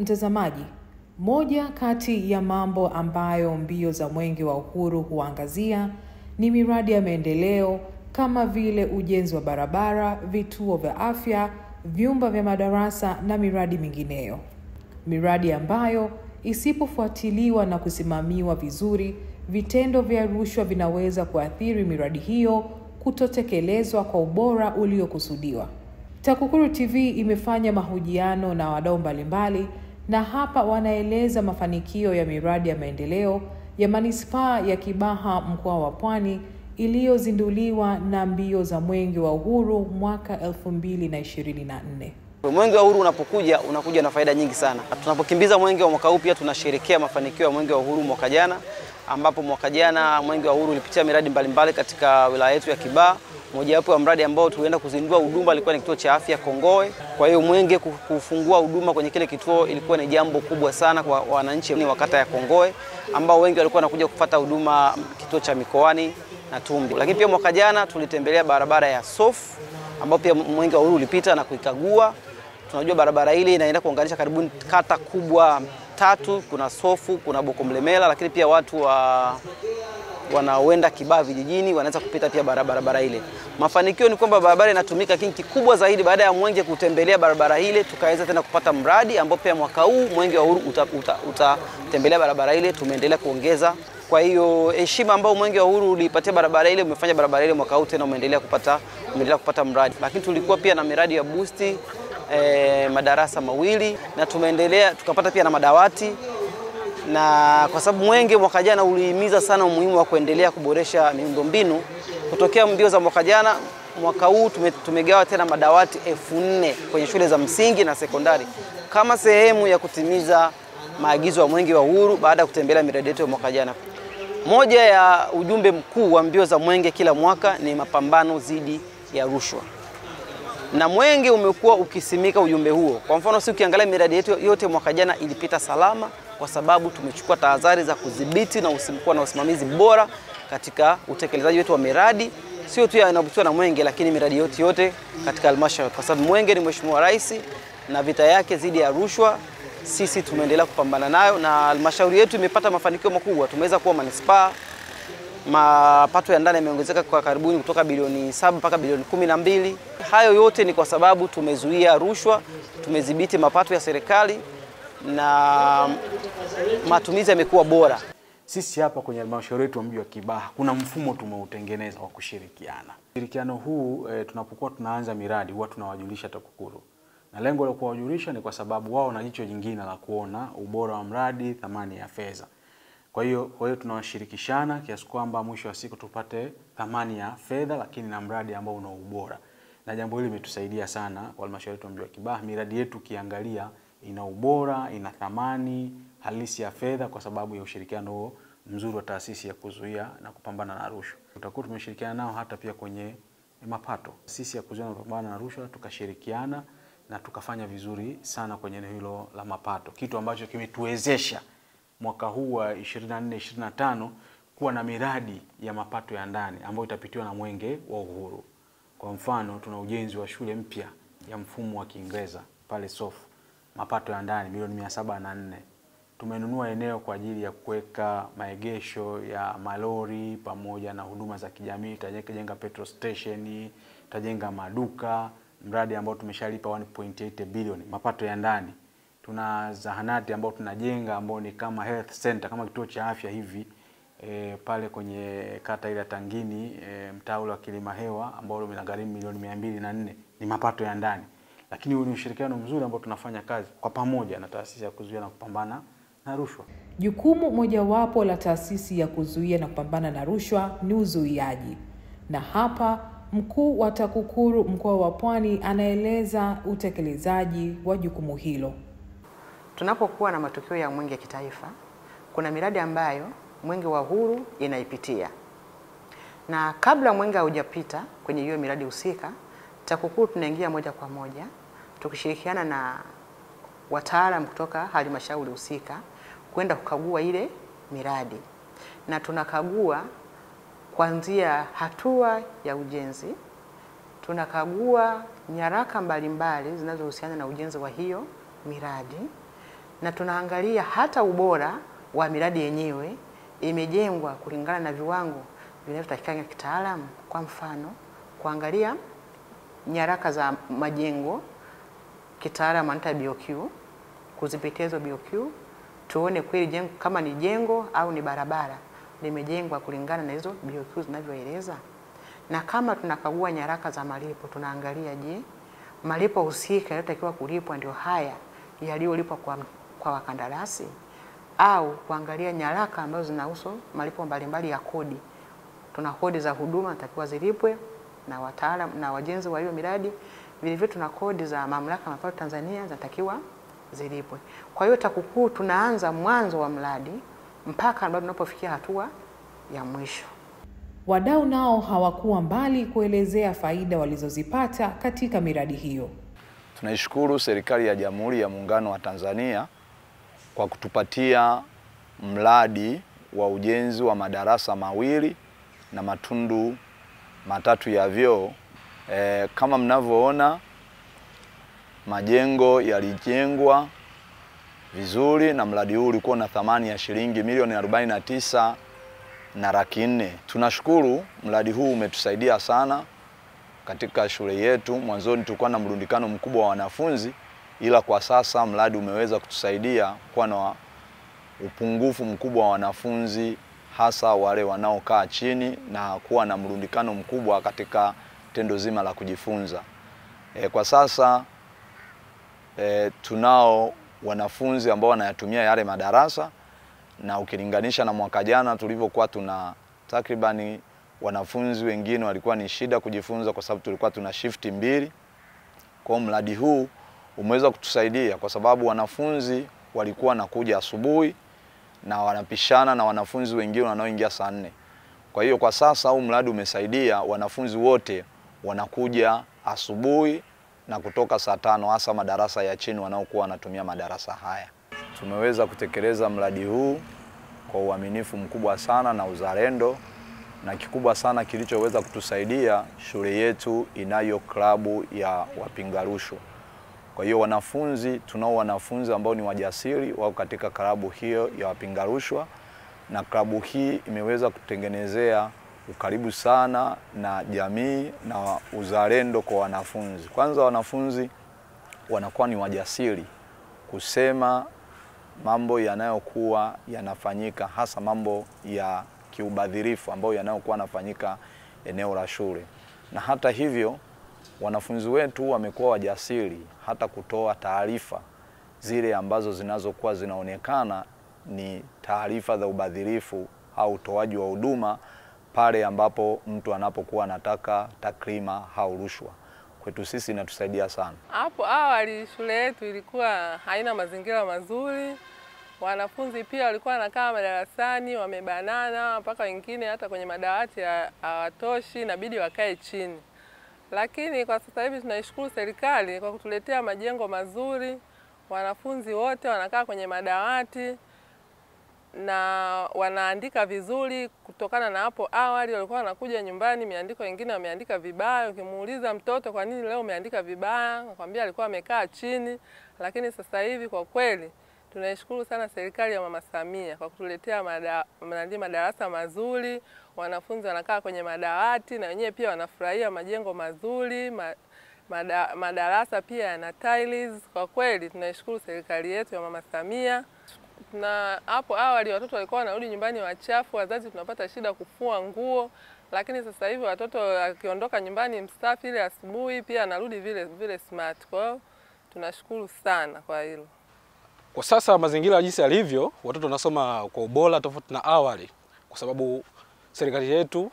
Mtazamaji, moja kati ya mambo ambayo mbio za Mwenge wa Uhuru huangazia ni miradi ya maendeleo kama vile ujenzi wa barabara, vituo vya afya, vyumba vya madarasa na miradi mingineyo. Miradi ambayo isipofuatiliwa na kusimamiwa vizuri, vitendo vya rushwa vinaweza kuathiri miradi hiyo kutotekelezwa kwa ubora uliokusudiwa. TAKUKURU TV imefanya mahojiano na wadau mbalimbali na hapa wanaeleza mafanikio ya miradi ya maendeleo ya Manispaa ya Kibaha mkoa wa Pwani iliyozinduliwa na mbio za Mwenge wa Uhuru mwaka 2024. Mwenge wa Uhuru unakuja na faida nyingi sana. Tunapokimbiza mwenge wa mwaka huu pia tunasherehekea mafanikio ya Mwenge wa Uhuru mwaka jana, ambapo mwaka jana Mwenge wa Uhuru ulipitia miradi mbalimbali katika wilaya yetu ya Kibaha. Mojawapo ya mradi ambao tulienda kuzindua huduma ilikuwa ni kituo cha afya Kongowe. Kwa hiyo mwenge kufungua huduma kwenye kile kituo ilikuwa ni jambo kubwa sana kwa wananchi wa kata ya Kongowe, ambao wengi walikuwa wanakuja kufuata huduma kituo cha Mikoani na Tumbi. Lakini pia mwaka jana tulitembelea barabara ya Sof, ambapo pia Mwenge wa Uhuru ulipita na kuikagua. Tunajua barabara ile inaenda kuunganisha karibu kata kubwa 3, kuna Sofu, kuna Bokomlemela, lakini pia watu wanaoenda Kibaha vijijini wanaweza kupita pia barabara ile. Mafanikio ni kwamba barabara inatumika kikubwa zaidi. Baada ya mwenge kutembelea barabara ile, tukaweza tena kupata mradi ambao pia mwaka huu Mwenge wa Uhuru utatembelea barabara ile, tumeendelea kuongeza. Kwa hiyo heshima ambao Mwenge wa Uhuru ulipatia barabara ile umefanya barabara ile mwaka huu tena umeendelea kupata mradi. Lakini tulikuwa pia na miradi ya boosti madarasa mawili na tumeendelea tukapata pia na madawati, na kwa sababu mwenge mwaka jana ulihimiza sana umuhimu wa kuendelea kuboresha miundombinu. Kutokea mbio za mwaka jana, mwaka huu tumegawa tena madawati 4000 kwenye shule za msingi na sekondari kama sehemu ya kutimiza maagizo ya Mwenge wa Uhuru baada ya kutembelea miradi yetu ya mwaka jana. Moja ya ujumbe mkuu wa mbio za mwenge kila mwaka ni mapambano dhidi ya rushwa, na mwenge umekuwa ukisimika ujumbe huo. Kwa mfano, si ukiangalia miradi yetu yote mwaka jana ilipita salama kwa sababu tumechukua tahadhari za kudhibiti na kuwa na usimamizi bora katika utekelezaji wetu wa miradi, sio tu inayopitiwa na mwenge lakini miradi yote katika halmashauri, kwa sababu mwenge ni Mheshimiwa Rais na vita yake dhidi ya rushwa sisi tumeendelea kupambana nayo, na halmashauri yetu imepata mafanikio makubwa. Tumeweza kuwa manispaa, mapato ya ndani yameongezeka kwa karibuni kutoka bilioni 7 mpaka bilioni 12. Hayo yote ni kwa sababu tumezuia rushwa, tumedhibiti mapato ya serikali na matumizi yamekuwa bora. Sisi hapa kwenye halmashauri yetu ya mji wa Kibaha kuna mfumo tumeutengeneza wa kushirikiana. Ushirikiano huu tunapokuwa tunaanza miradi huwa tunawajulisha TAKUKURU. Na lengo la kuwajulisha ni kwa sababu wao na jicho jingine la kuona ubora wa mradi, thamani ya fedha. Kwa hiyo tunawashirikishana kiasi kwamba mwisho wa siku tupate thamani ya fedha lakini na mradi ambao una ubora. Na jambo hili limetusaidia sana kwa halmashauri yetu ya mji wa Kibaha. Miradi yetu kiangalia ina ubora, ina thamani halisi ya fedha kwa sababu ya ushirikiano mzuri wa taasisi ya kuzuia na kupambana na rushwa. Tutakuwa tumeshirikiana nao hata pia kwenye mapato. Sisi ya kuzuia na kupambana na rushwa tukashirikiana na tukafanya vizuri sana kwenye hilo la mapato, kitu ambacho kimetuwezesha mwaka huu wa 24-25 kuwa na miradi ya mapato ya ndani ambayo itapitiwa na Mwenge wa Uhuru. Kwa mfano, tuna ujenzi wa shule mpya ya mfumo wa Kiingereza pale Sofu, mapato ya ndani milioni 704. Tumenunua eneo kwa ajili ya kuweka maegesho ya malori pamoja na huduma za kijamii. Tutajenga petrol station, tutajenga maduka, mradi ambao tumeshalipa 1.8 bilioni mapato ya ndani. Tuna zahanati ambao tunajenga ambao ni kama health center, kama kituo cha afya hivi pale kwenye kata ile Tangini, mtaa wa Kilimahewa ambao umegharimu milioni 204, ni mapato ya ndani. Lakini huu ni ushirikiano mzuri ambao tunafanya kazi kwa pamoja na taasisi ya kuzuia na kupambana na rushwa. Jukumu mojawapo la taasisi ya kuzuia na kupambana na rushwa ni uzuiaji. Na hapa mkuu wa TAKUKURU mkoa wa Pwani anaeleza utekelezaji wa jukumu hilo. Tunapokuwa na matukio ya mwenge kitaifa, kuna miradi ambayo Mwenge wa Uhuru inaipitia. Na kabla mwenge haujapita kwenye hiyo miradi husika, TAKUKURU tunaingia moja kwa moja tukishirikiana na wataalamu kutoka halmashauri husika kwenda kukagua ile miradi. Na tunakagua kuanzia hatua ya ujenzi, tunakagua nyaraka mbalimbali zinazohusiana na ujenzi wa hiyo miradi, na tunaangalia hata ubora wa miradi yenyewe imejengwa kulingana na viwango vinavyotakikana kitaalamu. Kwa mfano, kuangalia nyaraka za majengo kitaalamu anaita BOQ, kuzipitia hizo BOQ tuone kweli jengo kama ni jengo au ni barabara limejengwa kulingana na hizo BOQ zinavyoeleza. Na kama tunakagua nyaraka za malipo, tunaangalia je, malipo husika yanayotakiwa kulipwa ndio haya yaliyolipwa kwa wakandarasi, au kuangalia nyaraka ambazo zinahusu malipo mbalimbali ya kodi. Tuna kodi za huduma zinatakiwa zilipwe na wataalamu na wajenzi wa hiyo miradi, vile vile tuna kodi za mamlaka ya mapato Tanzania zinatakiwa zilipwe. Kwa hiyo TAKUKURU tunaanza mwanzo wa mradi mpaka bado tunapofikia hatua ya mwisho. Wadau nao hawakuwa mbali kuelezea faida walizozipata katika miradi hiyo. Tunaishukuru serikali ya Jamhuri ya Muungano wa Tanzania kwa kutupatia mradi wa ujenzi wa madarasa mawili na matundu matatu ya vyoo. Kama mnavyoona, majengo yalijengwa vizuri na mradi huu ulikuwa na thamani ya shilingi milioni 49 na laki 4. Tunashukuru mradi huu umetusaidia sana katika shule yetu. Mwanzoni tulikuwa na mrundikano mkubwa wa wanafunzi, ila kwa sasa mradi umeweza kutusaidia kuwa na upungufu mkubwa wa wanafunzi, hasa wale wanaokaa chini, na kuwa na mrundikano mkubwa katika tendo zima la kujifunza. Kwa sasa tunao wanafunzi ambao wanayatumia yale madarasa, na ukilinganisha na mwaka jana tulivyokuwa tuna takribani wanafunzi wengine walikuwa ni shida kujifunza kwa sababu tulikuwa tuna shifti 2. Kwa mradi huu umeweza kutusaidia kwa sababu wanafunzi walikuwa wanakuja asubuhi na wanapishana na wanafunzi wengine wanaoingia saa 4. Kwa hiyo kwa sasa huu mradi umesaidia wanafunzi wote wanakuja asubuhi na kutoka saa 5, hasa madarasa ya chini wanaokuwa wanatumia madarasa haya. Tumeweza kutekeleza mradi huu kwa uaminifu mkubwa sana na uzalendo, na kikubwa sana kilichoweza kutusaidia, shule yetu inayo klabu ya wapinga rushwa. Kwa hiyo tunao wanafunzi ambao ni wajasiri wao katika klabu hiyo ya wapinga rushwa, na klabu hii imeweza kutengenezea ukaribu sana na jamii na uzalendo kwa wanafunzi. Kwanza wanafunzi wanakuwa ni wajasiri kusema mambo yanayokuwa yanafanyika, hasa mambo ya kiubadhirifu ambayo yanayokuwa yanafanyika eneo la shule. Na hata hivyo wanafunzi wetu wamekuwa wajasiri hata kutoa taarifa zile ambazo zinazokuwa zinaonekana ni taarifa za ubadhirifu au utoaji wa huduma pale ambapo mtu anapokuwa anataka takrima au rushwa. Kwetu sisi inatusaidia sana. Hapo awali shule yetu ilikuwa haina mazingira mazuri. Wanafunzi pia walikuwa wanakaa madarasani wamebanana, mpaka wengine hata kwenye madawati hawatoshi, inabidi wakae chini. Lakini kwa sasa hivi tunaishukuru serikali kwa kutuletea majengo mazuri. Wanafunzi wote wanakaa kwenye madawati na wanaandika vizuri. Kutokana na hapo awali walikuwa wanakuja nyumbani miandiko wengine wameandika vibaya. Ukimuuliza mtoto kwa nini leo umeandika vibaya, anakuambia alikuwa amekaa chini. Lakini sasa hivi kwa kweli tunaishukuru sana serikali ya Mama Samia kwa kutuletea madarasa mazuri. Wanafunzi wanakaa kwenye madawati na wenyewe pia wanafurahia majengo mazuri. Madarasa pia yana tiles. Kwa kweli tunaishukuru serikali yetu ya Mama Samia. Na hapo awali watoto walikuwa wanarudi nyumbani wachafu, wazazi tunapata shida kufua nguo, lakini sasa hivi watoto akiondoka nyumbani msafi ile asubuhi pia anarudi vile smart. Kwa hiyo tunashukuru sana kwa hilo. Kwa sasa mazingira jinsi yalivyo, watoto wanasoma kwa ubora tofauti na awali, kwa sababu serikali yetu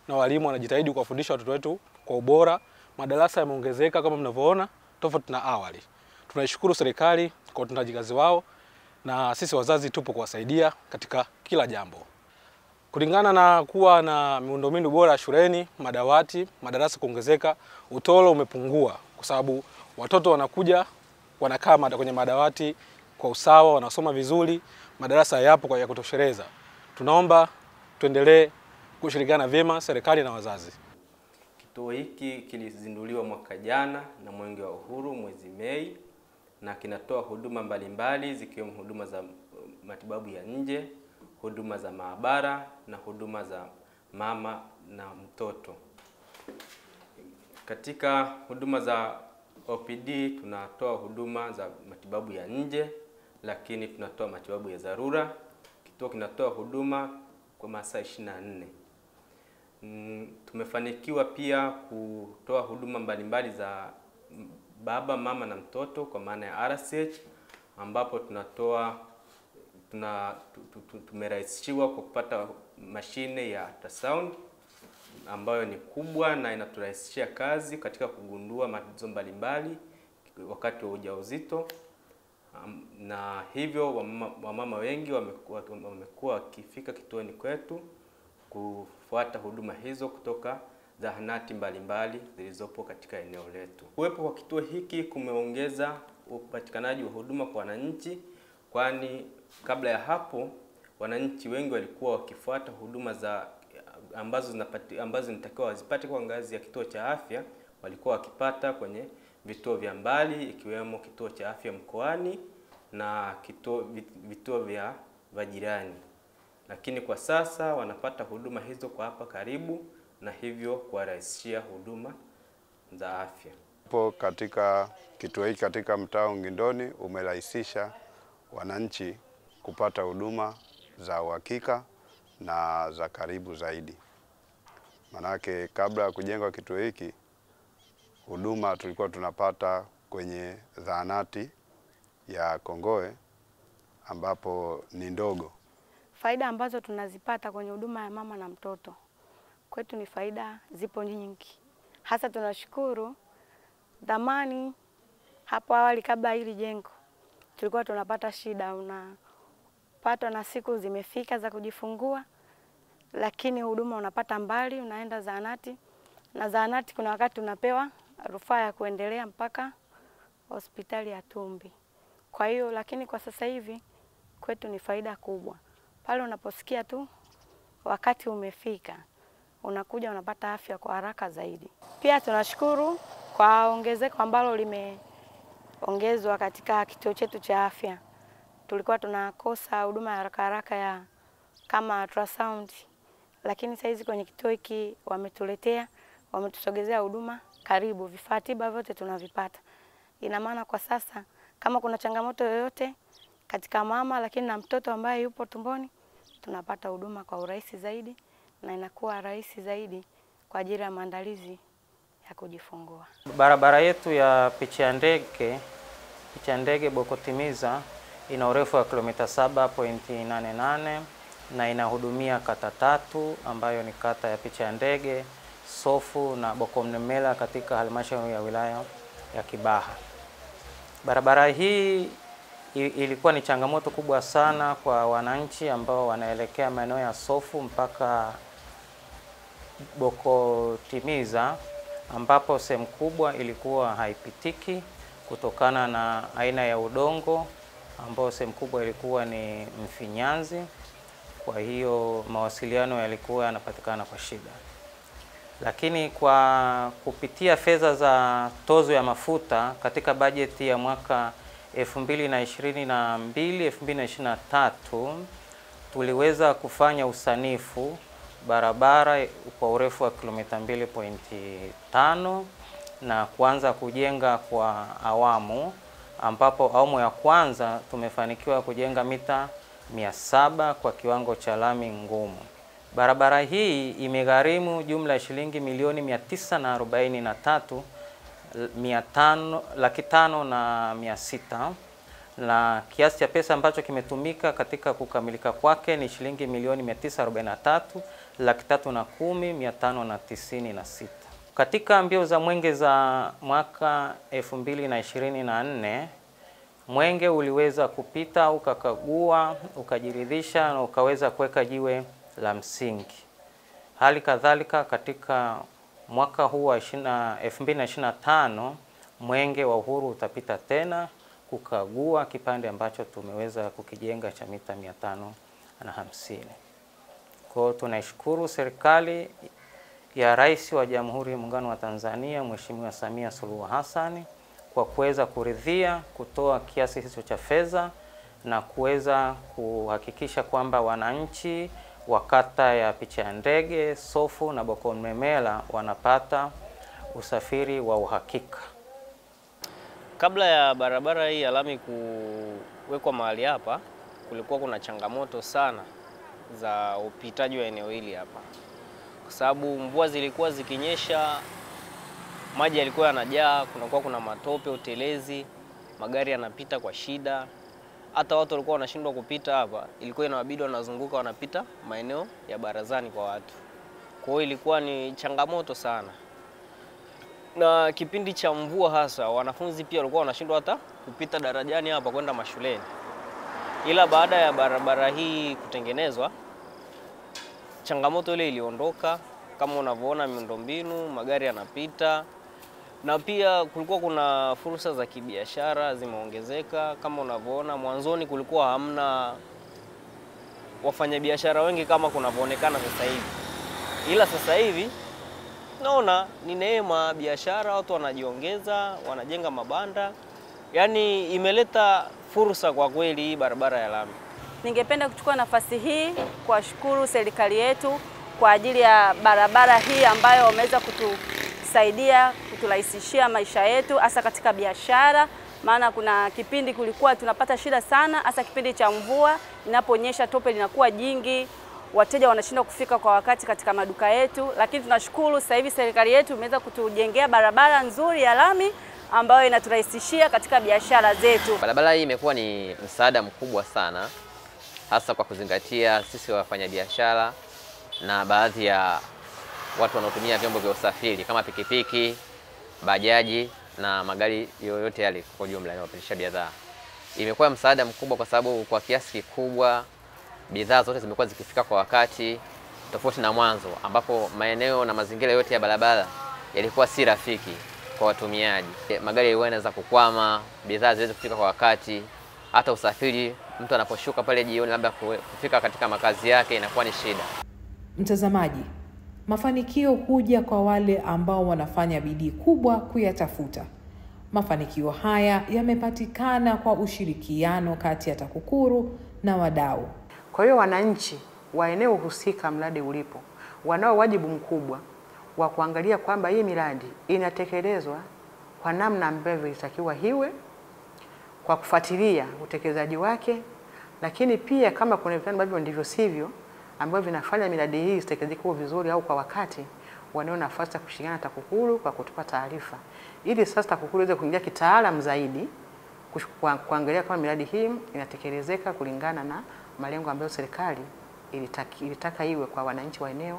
na walimu wanajitahidi kuwafundisha watoto wetu kwa ubora. Madarasa yameongezeka kama mnavyoona tofauti na awali. Tunaishukuru serikali kwa utendaji kazi wao, na sisi wazazi tupo kuwasaidia katika kila jambo. Kulingana na kuwa na miundombinu bora shuleni, madawati, madarasa kuongezeka, utoro umepungua kwa sababu watoto wanakuja wanakaa kwenye madawati kwa usawa, wanasoma vizuri, madarasa yapo kwa ya kutosheleza. Tunaomba tuendelee kushirikiana vyema serikali na wazazi. Kituo hiki kilizinduliwa mwaka jana na Mwenge wa Uhuru mwezi Mei, na kinatoa huduma mbalimbali zikiwemo huduma za matibabu ya nje, huduma za maabara na huduma za mama na mtoto. Katika huduma za OPD tunatoa huduma za matibabu ya nje, lakini tunatoa matibabu ya dharura. Kituo kinatoa huduma kwa masaa 24. Tumefanikiwa pia kutoa huduma mbalimbali za baba, mama na mtoto kwa maana ya RCH, ambapo tumerahisishiwa kwa kupata mashine ya ultrasound ambayo ni kubwa na inaturahisishia kazi katika kugundua matatizo mbalimbali wakati wa ujauzito. Na hivyo wamama wengi wamekuwa wakifika kituoni kwetu kufuata huduma hizo kutoka zahanati mbalimbali zilizopo katika eneo letu. Uwepo wa kituo hiki kumeongeza upatikanaji wa huduma kwa wananchi, kwani kabla ya hapo wananchi wengi walikuwa wakifuata huduma ambazo nitakiwa wazipate kwa ngazi ya kituo cha afya, walikuwa wakipata kwenye vituo vya mbali ikiwemo kituo cha afya mkoani na vituo vya jirani. Lakini kwa sasa wanapata huduma hizo kwa hapa karibu na hivyo kuwarahisishia huduma za afya. Katika kituo hiki katika mtaa Ungindoni umerahisisha wananchi kupata huduma za uhakika na za karibu zaidi. Manake kabla ya kujengwa kituo hiki huduma tulikuwa tunapata kwenye zahanati ya Kongowe ambapo ni ndogo. Faida ambazo tunazipata kwenye huduma ya mama na mtoto kwetu ni faida zipo nyingi. Hasa tunashukuru dhamani hapo awali kabla hili jengo tulikuwa tunapata shida, unapata na siku zimefika za kujifungua, lakini huduma unapata mbali, unaenda zahanati na zahanati kuna wakati unapewa rufaa ya kuendelea mpaka hospitali ya Tumbi. Kwa hiyo lakini kwa sasa hivi kwetu ni faida kubwa. Pale unaposikia tu wakati umefika, unakuja unapata afya kwa haraka zaidi. Pia tunashukuru kwa ongezeko ambalo limeongezwa katika kituo chetu cha afya. Tulikuwa tunakosa huduma ya haraka ya kama ultrasound, lakini sasa hizi kwenye kituo hiki wametusogezea huduma karibu, vifaa tiba vyote tunavipata. Ina maana kwa sasa kama kuna changamoto yoyote katika mama lakini na mtoto ambaye yupo tumboni, tunapata huduma kwa urahisi zaidi na inakuwa rahisi zaidi kwa ajili ya maandalizi ya kujifungua. Barabara yetu ya picha ya ndege Boko-Timiza ina urefu wa kilomita 7.88 na inahudumia kata 3 ambayo ni kata ya picha ya ndege, Sofu na Boko-Mnemela katika halmashauri ya wilaya ya Kibaha. Barabara hii ilikuwa ni changamoto kubwa sana kwa wananchi ambao wanaelekea maeneo ya Sofu mpaka Boko-Timiza, ambapo sehemu kubwa ilikuwa haipitiki kutokana na aina ya udongo ambao sehemu kubwa ilikuwa ni mfinyanzi. Kwa hiyo mawasiliano yalikuwa yanapatikana kwa shida. Lakini kwa kupitia fedha za tozo ya mafuta katika bajeti ya mwaka 2022-2023 tuliweza kufanya usanifu barabara kwa urefu wa kilomita 2.5 na kuanza kujenga kwa awamu, ambapo awamu ya kwanza tumefanikiwa kujenga mita 700 kwa kiwango cha lami ngumu. Barabara hii imegharimu jumla ya shilingi milioni 943,500,600 na kiasi cha pesa ambacho kimetumika katika kukamilika kwake ni shilingi milioni 943,310,596. Katika mbio za mwenge za mwaka 2024 mwenge uliweza kupita, ukakagua, ukajiridhisha na ukaweza kuweka jiwe la msingi. Hali kadhalika katika mwaka huu wa 2025 mwenge wa uhuru utapita tena kukagua kipande ambacho tumeweza kukijenga cha mita 550. Kwa hiyo tunaishukuru serikali ya Rais wa Jamhuri ya Muungano wa Tanzania Mheshimiwa Samia Suluhu Hassan kwa kuweza kuridhia kutoa kiasi hicho cha fedha na kuweza kuhakikisha kwamba wananchi wa kata ya Picha ya Ndege, Sofu na Bokomemela wanapata usafiri wa uhakika. Kabla ya barabara hii ya lami kuwekwa mahali hapa, kulikuwa kuna changamoto sana za upitaji wa eneo hili hapa, kwa sababu mvua zilikuwa zikinyesha, maji yalikuwa yanajaa, kunakuwa kuna matope, utelezi, magari yanapita kwa shida. Hata watu walikuwa wanashindwa kupita hapa, ilikuwa inawabidi wanazunguka wanapita maeneo ya barazani kwa watu. Kwa hiyo ilikuwa ni changamoto sana. Na kipindi cha mvua hasa, wanafunzi pia walikuwa wanashindwa hata kupita darajani hapa kwenda mashuleni. Ila baada ya barabara hii kutengenezwa, changamoto ile iliondoka. Kama unavyoona miundombinu, magari yanapita. Na pia kulikuwa kuna fursa za kibiashara zimeongezeka. Kama unavyoona, mwanzoni kulikuwa hamna wafanyabiashara wengi kama kunavyoonekana sasa hivi. Ila sasa hivi naona ni neema biashara, watu wanajiongeza, wanajenga mabanda. Yaani imeleta fursa kwa kweli hii barabara ya lami. Ningependa kuchukua nafasi hii kuwashukuru serikali yetu kwa ajili ya barabara hii ambayo wameweza kutusaidia, kuturahisishia maisha yetu hasa katika biashara. Maana kuna kipindi kulikuwa tunapata shida sana, hasa kipindi cha mvua, inaponyesha tope linakuwa jingi, wateja wanashindwa kufika kwa wakati katika maduka yetu. Lakini tunashukuru sasa hivi serikali yetu imeweza kutujengea barabara nzuri ya lami ambayo inaturahisishia katika biashara zetu. Barabara hii imekuwa ni msaada mkubwa sana, hasa kwa kuzingatia sisi wafanyabiashara na baadhi ya watu wanaotumia vyombo vya usafiri kama pikipiki, bajaji na magari yoyote yale kwa jumla yanayopitisha bidhaa. Imekuwa msaada mkubwa kwa sababu kwa kiasi kikubwa bidhaa zote zimekuwa zikifika kwa wakati, tofauti na mwanzo ambapo maeneo na mazingira yote ya barabara yalikuwa si rafiki kwa watumiaji. Magari yalikuwa yanaweza kukwama, bidhaa ziweze kufika kwa wakati, hata usafiri mtu anaposhuka pale jioni labda kufika katika makazi yake inakuwa ni shida. Mtazamaji, mafanikio huja kwa wale ambao wanafanya bidii kubwa kuyatafuta. Mafanikio haya yamepatikana kwa ushirikiano kati ya TAKUKURU na wadau. Kwa hiyo wananchi wa eneo husika mradi ulipo wanao wajibu mkubwa wa kuangalia kwamba hii miradi inatekelezwa kwa namna ambavyo ilitakiwa hiwe, kwa kufuatilia utekelezaji wake, lakini pia kama kuna vitu ambavyo ndivyo sivyo ambavyo vinafanya miradi hii isitekelezeke vizuri au kwa wakati, wanao nafasi ya kushirikiana na TAKUKURU kwa kutupa taarifa, ili sasa TAKUKURU iweze kuingia kitaalamu zaidi kuangalia kama miradi hii inatekelezeka kulingana na malengo ambayo serikali ilitaka iwe kwa wananchi wa eneo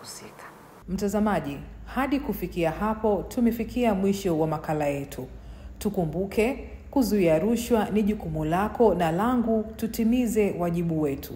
husika. Mtazamaji, hadi kufikia hapo tumefikia mwisho wa makala yetu. Tukumbuke, kuzuia rushwa ni jukumu lako na langu, tutimize wajibu wetu.